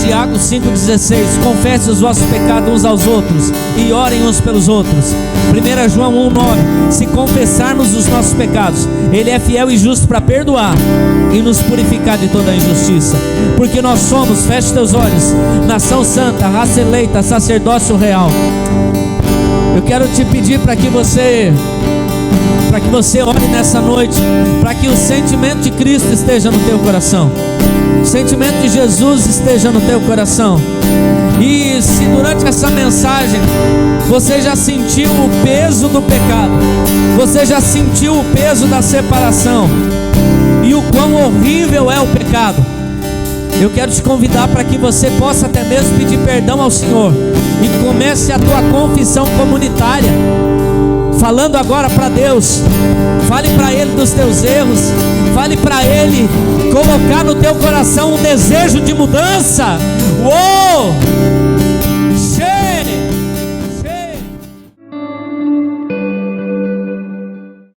S1: Tiago 5,16: confesse os vossos pecados uns aos outros e orem uns pelos outros. 1 João 1,9: se confessarmos os nossos pecados, Ele é fiel e justo para perdoar e nos purificar de toda a injustiça. Porque nós somos, feche teus olhos, nação santa, raça eleita, sacerdócio real. Eu quero te pedir para que você ore nessa noite, para que o sentimento de Cristo esteja no teu coração, o sentimento de Jesus esteja no teu coração. E se durante essa mensagem você já sentiu o peso do pecado, você já sentiu o peso da separação e o quão horrível é o pecado, eu quero te convidar para que você possa até mesmo pedir perdão ao Senhor e comece a tua confissão comunitária, falando agora para Deus. Fale para Ele dos teus erros, fale para Ele colocar no teu coração um desejo de mudança. Uou!